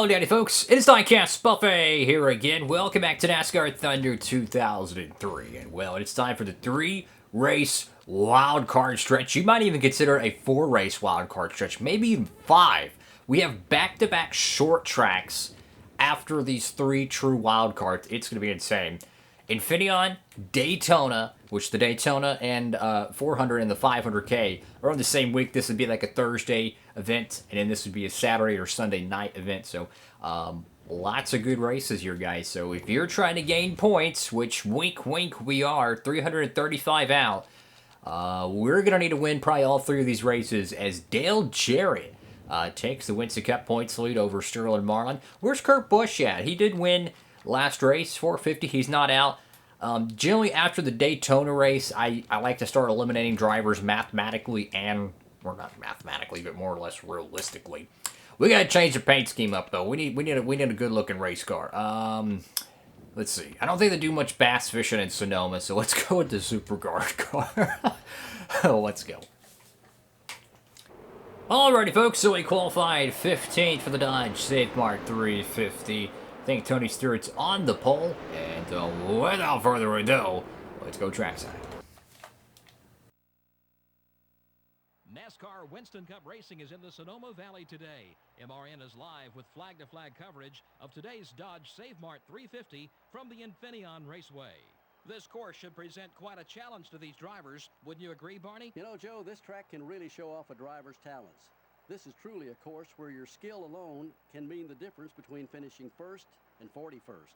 Howdy, daddy folks. It is Diecastbuffet here again. Welcome back to NASCAR Thunder 2003. And well, it's time for the 3-race wildcard stretch. You might even consider it a 4-race wildcard stretch, maybe even 5. We have back-to-back short tracks after these 3 true wildcards. It's going to be insane. Infineon, Daytona, which the Daytona and 400 and the 500K are on the same week. This would be like a Thursday event, and then this would be a Saturday or Sunday night event. So lots of good races here, guys. So if you're trying to gain points, which wink, wink, we are, 335 out, we're going to need to win probably all 3 of these races as Dale Jarrett takes the Winston Cup points lead over Sterling Marlin. Where's Kurt Busch at? He did win last race, 450. He's not out. Generally, after the Daytona race, I like to start eliminating drivers mathematically and, or not mathematically, but more or less realistically. We gotta change the paint scheme up though. We need a good looking race car. Let's see. I don't think they do much bass fishing in Sonoma, so let's go with the Super Guard car. Let's go. Alrighty, folks. So we qualified 15th for the Dodge Safe Mart 350. I think Tony Stewart's on the pole, and without further ado, let's go trackside. NASCAR Winston Cup Racing is in the Sonoma Valley today. MRN is live with flag-to-flag coverage of today's Dodge Save Mart 350 from the Infineon Raceway. This course should present quite a challenge to these drivers. Wouldn't you agree, Barney? You know, Joe, this track can really show off a driver's talents. This is truly a course where your skill alone can mean the difference between finishing first and 41st.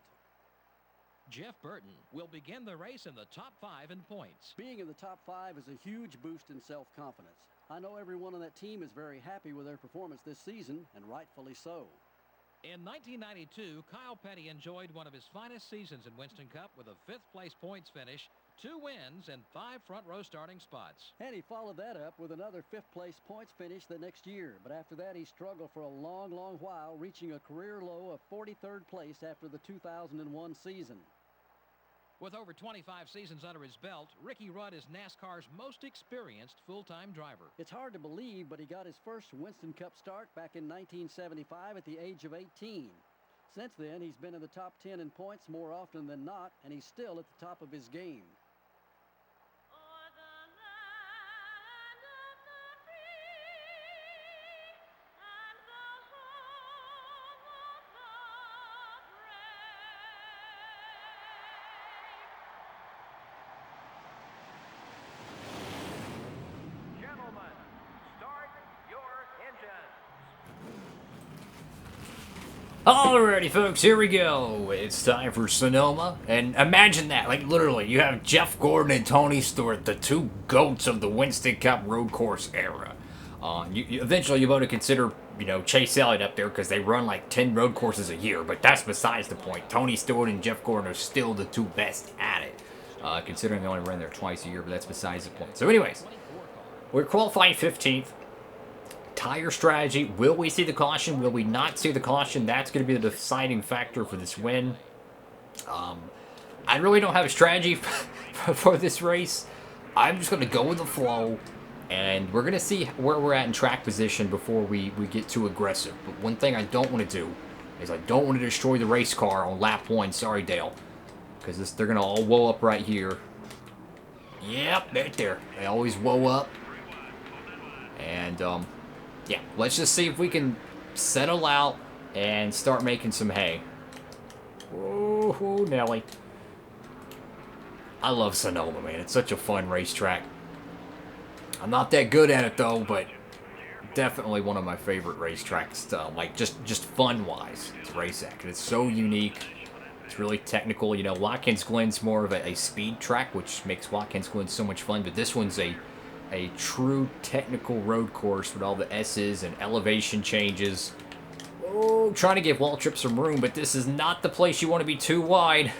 Jeff Burton will begin the race in the top 5 in points. Being in the top 5 is a huge boost in self-confidence. I know everyone on that team is very happy with their performance this season, and rightfully so. In 1992, Kyle Petty enjoyed one of his finest seasons in Winston Cup with a 5th place points finish, 2 wins, and 5 front row starting spots. And he followed that up with another 5th place points finish the next year. But after that, he struggled for a long, long while, reaching a career low of 43rd place after the 2001 season. With over 25 seasons under his belt, Ricky Rudd is NASCAR's most experienced full-time driver. It's hard to believe, but he got his first Winston Cup start back in 1975 at the age of 18. Since then, he's been in the top 10 in points more often than not, and he's still at the top of his game. Alrighty, folks, here we go. It's time for Sonoma. And imagine that, like literally, you have Jeff Gordon and Tony Stewart, the 2 goats of the Winston Cup road course era. Eventually, you want to consider, Chase Elliott up there because they run like 10 road courses a year, but that's besides the point. Tony Stewart and Jeff Gordon are still the 2 best at it, considering they only run there twice a year, but that's besides the point. So anyways, we're qualifying 15th. Tire strategy. Will we see the caution? Will we not see the caution? That's going to be the deciding factor for this win. I really don't have a strategy for this race. I'm just going to go with the flow, and we're going to see where we're at in track position before we get too aggressive. But one thing I don't want to do is I don't want to destroy the race car on lap 1. Sorry, Dale. Because they're going to all woe up right here. Yep, right there. They always woe up. And, yeah, let's just see if we can settle out and start making some hay. Ooh, Nelly. I love Sonoma, man. It's such a fun racetrack. I'm not that good at it, though, but definitely one of my favorite racetracks. Like, just fun-wise to race at. 'Cause it's so unique. It's really technical. Watkins Glen's more of a speed track, which makes Watkins Glen so much fun. But this one's a true technical road course with all the S's and elevation changes. Oh, trying to give Waltrip some room, but this is not the place you want to be too wide.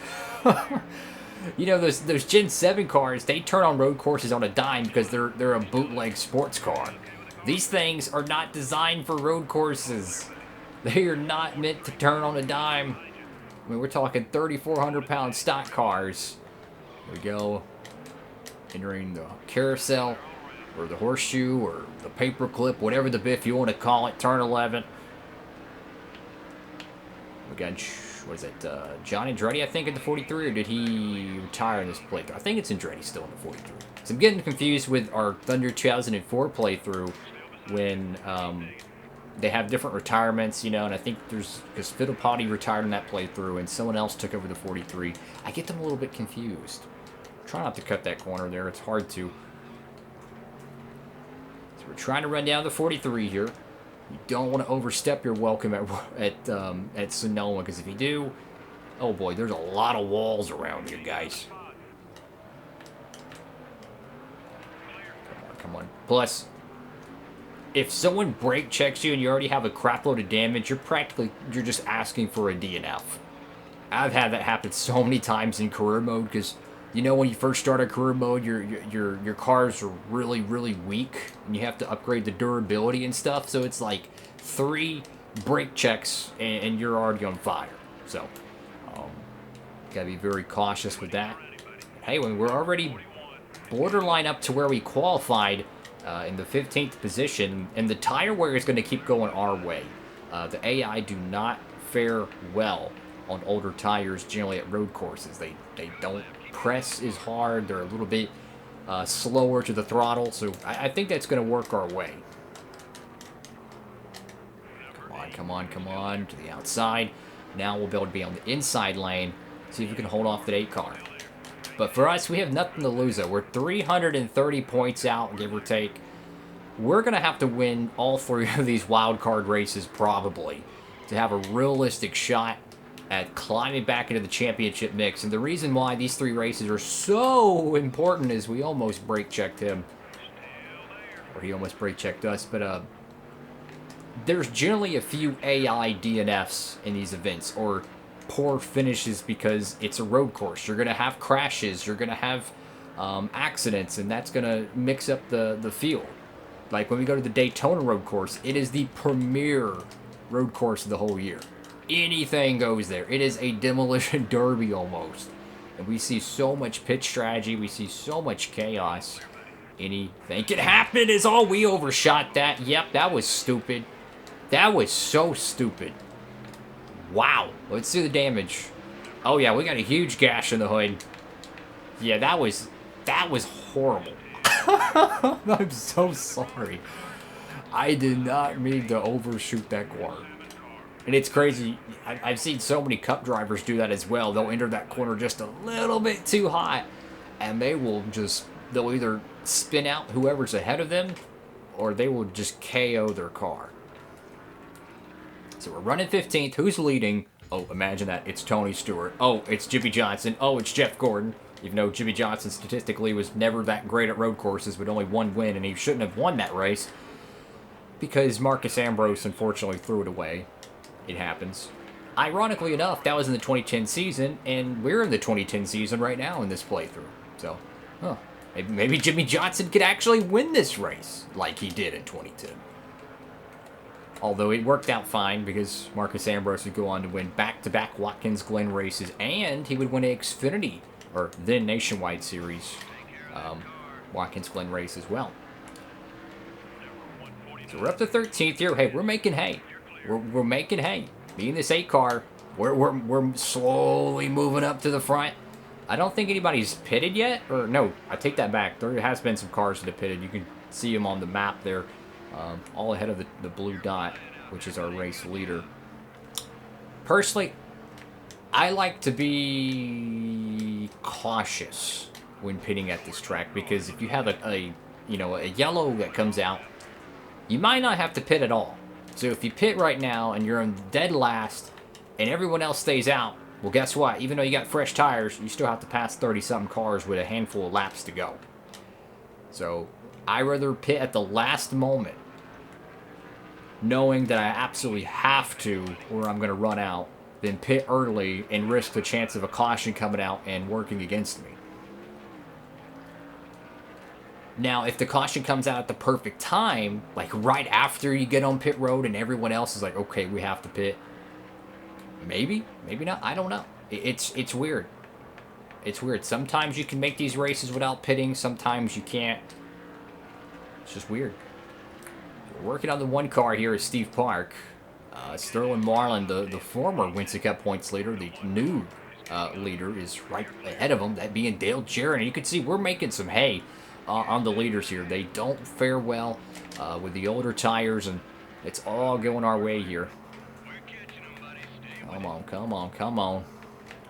Those Gen 7 cars, they turn on road courses on a dime because they're a bootleg sports car. These things are not designed for road courses. They are not meant to turn on a dime. I mean, we're talking 3,400-pound stock cars. Here we go. Entering the carousel, or the horseshoe, or the paper clip, whatever the biff you want to call it, turn 11. We got, what is it, John Andretti, I think, in the 43, or did he retire in this playthrough? I think it's Andretti still in the 43. So I'm getting confused with our Thunder 2004 playthrough when they have different retirements, you know, and I think there's, because Fittipaldi retired in that playthrough and someone else took over the 43. I get them a little bit confused. Try not to cut that corner there. It's hard to. So we're trying to run down the 43 here. You don't want to overstep your welcome at Sonoma, because if you do, oh boy, there's a lot of walls around you guys. Come on, come on. Plus, if someone brake checks you and you already have a crap load of damage, you're just asking for a DNF. I've had that happen so many times in career mode, because you know when you first start a career mode, your cars are really, really weak, and you have to upgrade the durability and stuff. So it's like 3 brake checks and you're already on fire. So gotta be very cautious with that. Hey, when we're already borderline up to where we qualified in the 15th position, and the tire wear is going to keep going our way. The AI do not fare well on older tires generally at road courses. They don't press as hard. They're a little bit slower to the throttle, so I think that's going to work our way. Come on, come on, come on, to the outside. Now we'll be able to be on the inside lane, see if we can hold off that 8 car. But for us, we have nothing to lose, though. We're 330 points out, give or take. We're going to have to win all 3 of these wild card races, probably, to have a realistic shot at climbing back into the championship mix. And the reason why these 3 races are so important is we almost brake checked him. Or he almost brake checked us. But there's generally a few AI DNFs in these events, or poor finishes, because it's a road course. You're going to have crashes. You're going to have accidents, and that's going to mix up the field. Like when we go to the Daytona road course, it is the premier road course of the whole year. Anything goes there. It is a demolition derby almost. And we see so much pit strategy. We see so much chaos. Anything can happen is all. We overshot that. Yep, that was stupid. That was so stupid. Wow. Let's see the damage. Oh yeah, we got a huge gash in the hood. Yeah, that was horrible. I'm so sorry. I did not mean to overshoot that corner. And it's crazy. I've seen so many Cup drivers do that as well. They'll enter that corner just a little bit too hot, and they'll either spin out whoever's ahead of them, or they will just KO their car. So we're running 15th. Who's leading? Oh, imagine that. It's Tony Stewart. Oh, it's Jimmy Johnson. Oh, it's Jeff Gordon. Even though Jimmy Johnson statistically was never that great at road courses, with only 1 win, and he shouldn't have won that race because Marcus Ambrose unfortunately threw it away. It happens. Ironically enough, that was in the 2010 season, and we're in the 2010 season right now in this playthrough. So, maybe Jimmy Johnson could actually win this race like he did in 2010. Although it worked out fine, because Marcus Ambrose would go on to win back-to-back Watkins Glen races, and he would win an Xfinity, or then Nationwide Series Watkins Glen race as well. So we're up to 13th here. Hey, we're making hay. We're making hay. Me and this 8 car, we're slowly moving up to the front. I don't think anybody's pitted yet. Or no, I take that back. There has been some cars that have pitted. You can see them on the map there. All ahead of the blue dot, which is our race leader. Personally, I like to be cautious when pitting at this track, because if you have a yellow that comes out, you might not have to pit at all. So if you pit right now and you're in dead last and everyone else stays out, well, guess what? Even though you got fresh tires, you still have to pass 30-something cars with a handful of laps to go. So I rather pit at the last moment, knowing that I absolutely have to, or I'm going to run out, than pit early and risk the chance of a caution coming out and working against me. Now, if the caution comes out at the perfect time, like right after you get on pit road and everyone else is like, okay, we have to pit, maybe not, I don't know. It's weird. It's weird. Sometimes you can make these races without pitting, sometimes you can't. It's just weird. We're working on the 1 car here is Steve Park. Sterling Marlin, the former Winston Cup points leader, the new leader, is right ahead of him, that being Dale Jarrett. And you can see we're making some hay on the leaders here. They don't fare well with the older tires, and it's all going our way here. Come on, come on, come on.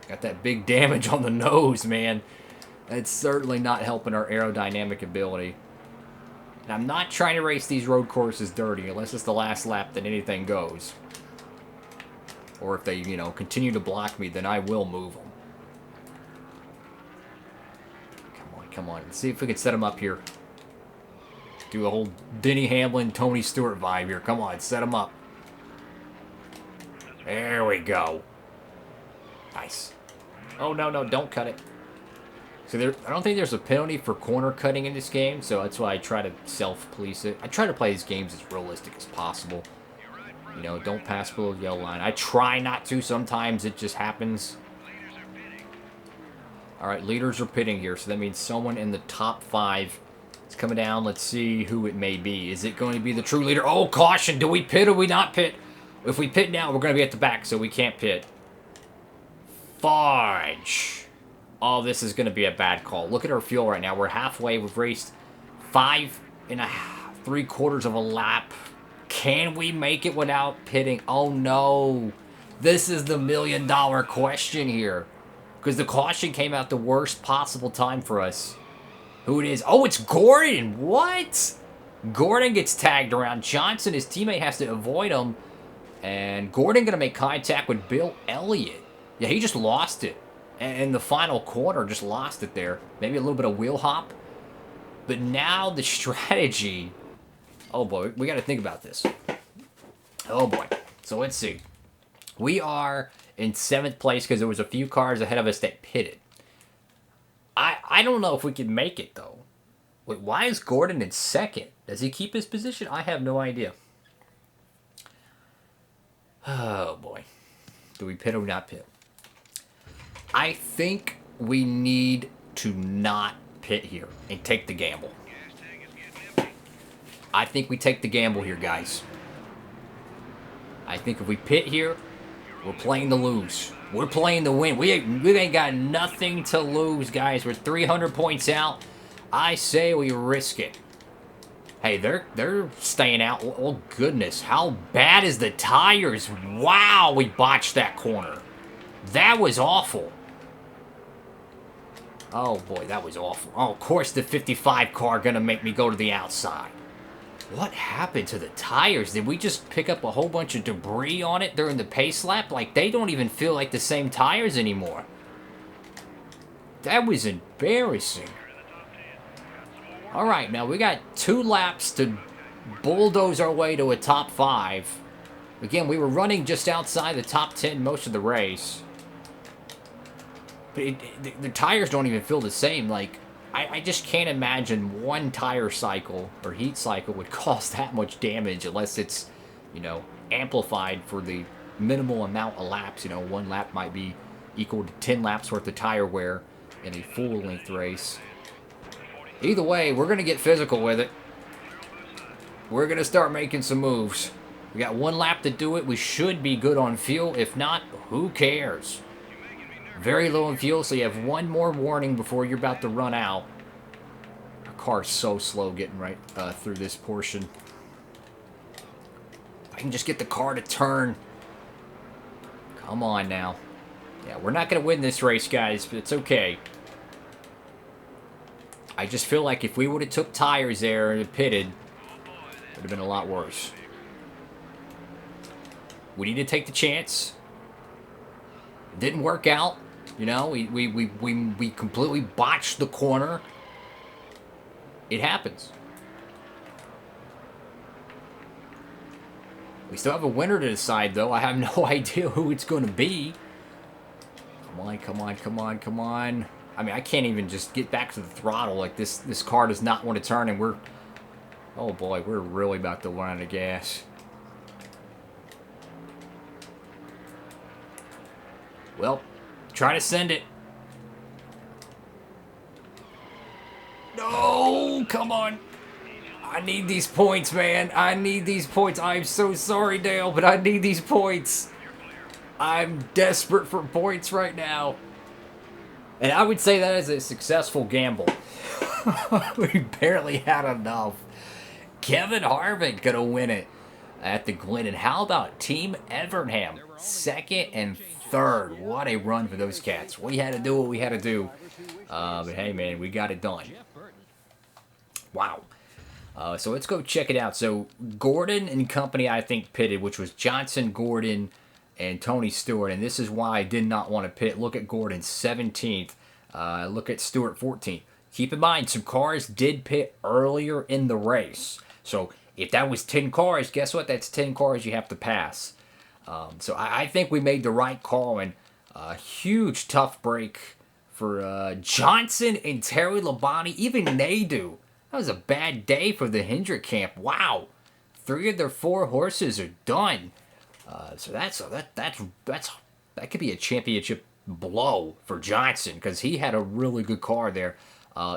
Got that big damage on the nose, man. That's certainly not helping our aerodynamic ability. And I'm not trying to race these road courses dirty unless it's the last lap, then anything goes. Or if they, you know, continue to block me, then I will move them. Come on, come on. Let's see if we can set them up here. Do a whole Denny Hamlin, Tony Stewart vibe here. Come on, set them up. There we go. Nice. Oh, no, no, don't cut it. So I don't think there's a penalty for corner cutting in this game, so that's why I try to self-police it. I try to play these games as realistic as possible. You know, don't pass below the yellow line. I try not to. Sometimes it just happens. All right, leaders are pitting here, so that means someone in the top 5 is coming down. Let's see who it may be. Is it going to be the true leader? Oh, caution. Do we pit or we not pit? If we pit now, we're going to be at the back, so we can't pit. Fudge. Oh, this is going to be a bad call. Look at our fuel right now. We're halfway. We've raced 5 3/4 of a lap. Can we make it without pitting? Oh, no. This is the million-dollar question here. Because the caution came out the worst possible time for us. Who it is? Oh, it's Gordon. What? Gordon gets tagged around. Johnson, his teammate, has to avoid him. And Gordon going to make contact with Bill Elliott. Yeah, he just lost it. And in the final corner, just lost it there. Maybe a little bit of wheel hop. But now the strategy... Oh, boy. We got to think about this. Oh, boy. So, let's see. We are in 7th place because there was a few cars ahead of us that pitted. I don't know if we can make it, though. Wait, why is Gordon in 2nd? Does he keep his position? I have no idea. Oh, boy. Do we pit or not pit? I think we need to not pit here and take the gamble. I think we take the gamble here, guys. I think if we pit here, we're playing to lose. We're playing to win. We ain't got nothing to lose, guys. We're 300 points out. I say we risk it. Hey, they're staying out. Oh, goodness. How bad is the tires? Wow, we botched that corner. That was awful. Oh, boy, that was awful. Oh, of course the 55 car gonna make me go to the outside. What happened to the tires? Did we just pick up a whole bunch of debris on it during the pace lap? Like, they don't even feel like the same tires anymore. That was embarrassing. All right, now we got 2 laps to bulldoze our way to a top 5. Again, we were running just outside the top 10 most of the race. But the tires don't even feel the same. Like, I just can't imagine one tire cycle or heat cycle would cause that much damage unless it's, you know, amplified for the minimal amount of laps. You know, 1 lap might be equal to 10 laps worth of tire wear in a full-length race. Either way, we're going to get physical with it. We're going to start making some moves. We got 1 lap to do it. We should be good on fuel. If not, who cares? Very low in fuel, so you have 1 more warning before you're about to run out. Our car's so slow getting right through this portion. If I can just get the car to turn. Come on now. Yeah, we're not going to win this race, guys, but it's okay. I just feel like if we would have took tires there and pitted, it would have been a lot worse. We need to take the chance. It didn't work out. You know, we completely botched the corner. It happens. We still have a winner to decide, though. I have no idea who it's going to be. Come on, come on, come on, come on. I mean, I can't even just get back to the throttle. Like, this car does not want to turn, and we're... Oh, boy, we're really about to run out of gas. Well, try to send it. No, come on. I need these points, man. I need these points. I'm so sorry, Dale, but I need these points. I'm desperate for points right now. And I would say that is a successful gamble. We barely had enough. Kevin Harvick gonna win it at the Glen. And how about Team Evernham? Second and third. What a run for those cats. We had to do what we had to do. But hey, man, we got it done. Wow. So let's go check it out. So Gordon and company, I think, pitted, which was Johnson, Gordon, and Tony Stewart. And this is why I did not want to pit. Look at Gordon, 17th. Look at Stewart, 14th. Keep in mind, some cars did pit earlier in the race. So if that was 10 cars, guess what? That's 10 cars you have to pass. So I think we made the right call. And a huge tough break for Johnson and Terry Labonte. Even Nadu. That was a bad day for the Hendrick camp. Wow. 3 of their 4 horses are done. So that could be a championship blow for Johnson, because he had a really good car there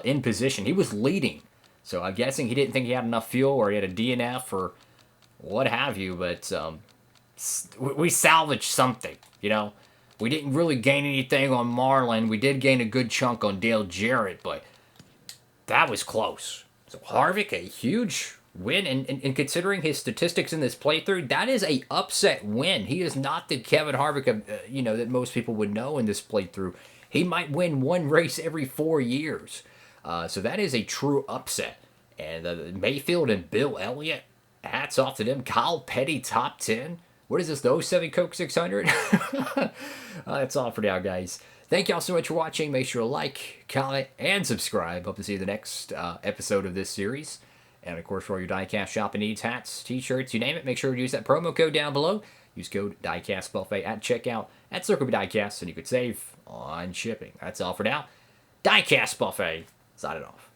in position. He was leading. So I'm guessing he didn't think he had enough fuel, or he had a DNF or what have you. But we salvaged something, you know. We didn't really gain anything on Marlin. We did gain a good chunk on Dale Jarrett, but that was close. So Harvick, a huge win, and considering his statistics in this playthrough, that is a upset win. He is not the Kevin Harvick, that most people would know in this playthrough. He might win 1 race every 4 years. So that is a true upset. And Mayfield and Bill Elliott, hats off to them. Kyle Petty, top 10. What is this, the 07 Coke 600? That's all for now, guys. Thank y'all so much for watching. Make sure to like, comment, and subscribe. Hope to see you in the next episode of this series. And, of course, for all your diecast shopping needs, hats, t-shirts, you name it, make sure to use that promo code down below. Use code DIECASTbuffet at checkout at Circle B Diecast, and you could save on shipping. That's all for now. Diecast Buffet, signing off.